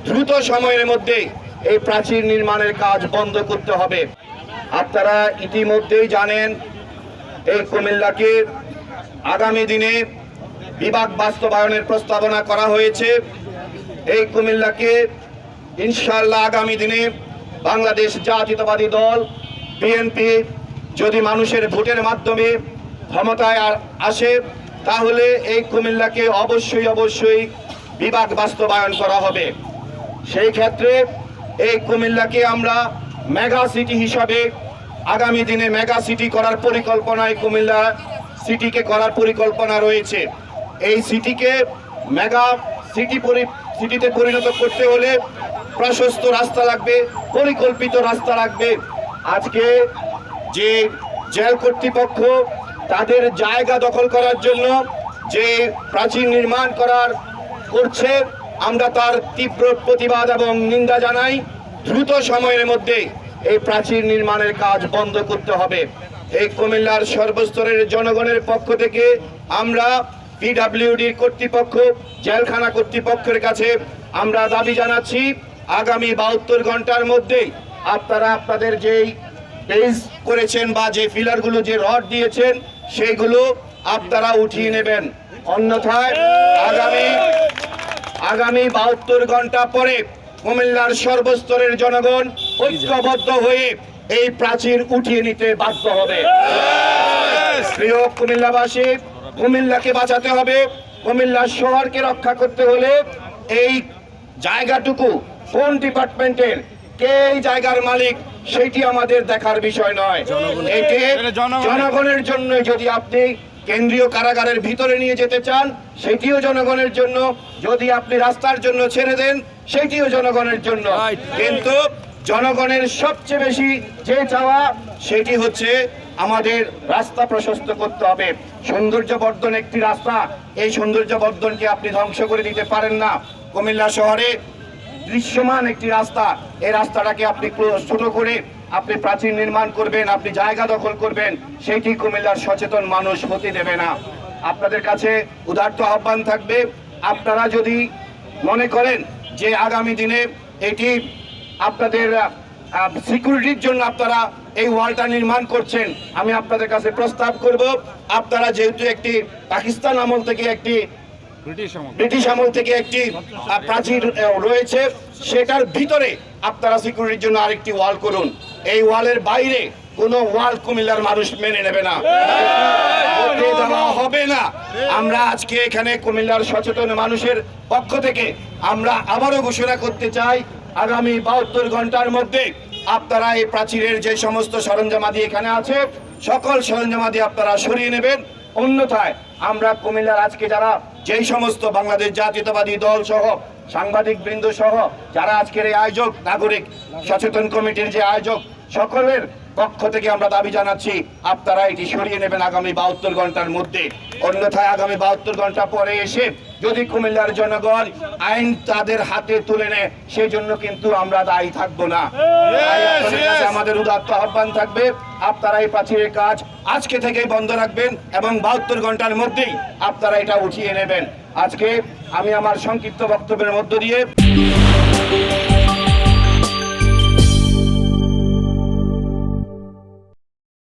দ্রুত সময়ের মধ্যে এই প্রাচীর নির্মাণের কাজ বন্ধ করতে হবে। আপনারা ইতিমধ্যেই জানেন এই কুমিল্লাকে আগামী দিনে বিভাগ বাস্তবায়নের প্রস্তাবনা করা হয়েছে। এই কুমিল্লাকে ইনশাআল্লাহ আগামী দিনে বাংলাদেশ জাতীয়তাবাদী দল বিএনপি যদি মানুষের ভোটের মাধ্যমে ক্ষমতায় আসে তাহলে এই কুমিল্লাকে অবশ্যই বিভাগ বাস্তবায়ন করা হবে। সেই ক্ষেত্রে এই কুমিল্লাকে আমরা মেগা সিটি হিসাবে আগামী দিনে মেগা সিটি করার পরিকল্পনায় কুমিল্লা সিটিকে করার পরিকল্পনা রয়েছে। এই সিটিকে মেগা সিটিতে পরিণত করতে হলে প্রশস্ত রাস্তা লাগবে, পরিকল্পিত রাস্তা লাগবে। আজকে যে জেল কর্তৃপক্ষ তাদের জায়গা দখল করার জন্য যে প্রাচীর নির্মাণ করছে আমরা তার তীব্র প্রতিবাদ এবং নিন্দা জানাই। দ্রুত সময়ের মধ্যে এই প্রাচীর নির্মাণের কাজ বন্ধ করতে হবে। এই কুমিল্লার সর্বস্তরের জনগণের পক্ষ থেকে আমরা পিডব্লিউডির কর্তৃপক্ষ, জেলখানা কর্তৃপক্ষের কাছে আমরা দাবি জানাচ্ছি আগামী 72 ঘন্টার মধ্যে আপনারা আপনাদের যেই পেজ করেছেন বা যে ফিলারগুলো যে রড দিয়েছেন সেইগুলো আপনারা উঠিয়ে নেবেন। অন্যথায় আগামী 72 ঘন্টা পরে কুমিল্লার সর্বস্তরের জনগণ ঐক্যবদ্ধ হয়ে এই প্রাচীর উঠিয়ে নিতে বাধ্য হবে। প্রিয় কুমিল্লাবাসী, কুমিল্লাকে বাঁচাতে হবে, কুমিল্লা শহরকে রক্ষা করতে হলে এই জায়গাটুকু কোন ডিপার্টমেন্টের, কে এই জায়গার মালিক সেটি আমাদের দেখার বিষয় নয়। এটি জনগণের জন্য। যদি আপনি কেন্দ্রীয় কারাগারের ভিতরে নিয়ে যেতে চান সেটিও জনগণের জন্য, যদি আপনি রাস্তার জন্য ছেড়ে দেন সেটিও জনগণের জন্য। কিন্তু জনগণের সবচেয়ে বেশি যে চাওয়া সেটি হচ্ছে আমাদের রাস্তা প্রশস্ত করতে হবে। সৌন্দর্যবর্ধন একটি রাস্তা, এই সৌন্দর্যবর্ধনকে আপনি ধ্বংস করে দিতে পারেন না। কুমিল্লা শহরে দৃশ্যমান একটি রাস্তা, এই রাস্তাটাকে আপনি ছোট করে আপনি প্রাচীর নির্মাণ করবেন, আপনি জায়গা দখল করবেন, সেটি কুমিল্লার সচেতন মানুষ হতে দেবে না। আপনাদের কাছে উদাত্ত আহ্বান থাকবে, আপনারা যদি মনে করেন যে আগামী দিনে এটি আপনাদের সিকিউরিটির জন্য আপনারা এই ওয়ালটা নির্মাণ করছেন, আমি আপনাদের কাছে প্রস্তাব করব আপনারা যেহেতু একটি পাকিস্তান আমল থেকে একটি ব্রিটিশ আমল থেকে একটি প্রাচীর রয়েছে, সেটার ভিতরে আপনারা সিকিউরিটির জন্য আরেকটি ওয়াল করুন। এই ওয়ালের বাইরে কোনো ওয়াল কুমিল্লার মানুষ মেনে নেবে না, হবে না। আমরা আজকে এখানে কুমিল্লার সচেতন মানুষের পক্ষ থেকে আমরা আবারও ঘোষণা করতে চাই আগামী 72 ঘন্টার মধ্যে আপনারা এই প্রাচীরের যে সমস্ত সরঞ্জামাদি এখানে আছে সকল সরঞ্জামাদি আপনারা সরিয়ে নেবেন। অন্যথায় আমরা কুমিল্লার আজকে যারা যেই সমস্ত বাংলাদেশ জাতীয়তাবাদী দল সহ সাংবাদিক বৃন্দ সহ যারা আজকের এই আয়োজক, নাগরিক সচেতন কমিটির যে আয়োজক, সকলের পক্ষ থেকে আমরা দাবি জানাচ্ছি আপনারা এটি সরিয়ে নেবেন আগামী 72 ঘন্টার মধ্যে। অন্যথায় আগামী 72 ঘন্টা পরে এসে যদি কুমিল্লার জনগণ আইন তাদের হাতে তুলে নেয় সেই জন্য কিন্তু আমরা দায়ী থাকবো না। আমাদের উদাত্ত আহ্বান থাকবে আপনারা এই প্রাচীরের কাজ আজকে থেকেই বন্ধ রাখবেন এবং 72 ঘন্টার মধ্যেই আপনারা এটা উঠিয়ে নেবেন। আজকে আমি আমার সংক্ষিপ্ত বক্তব্যের মধ্য দিয়ে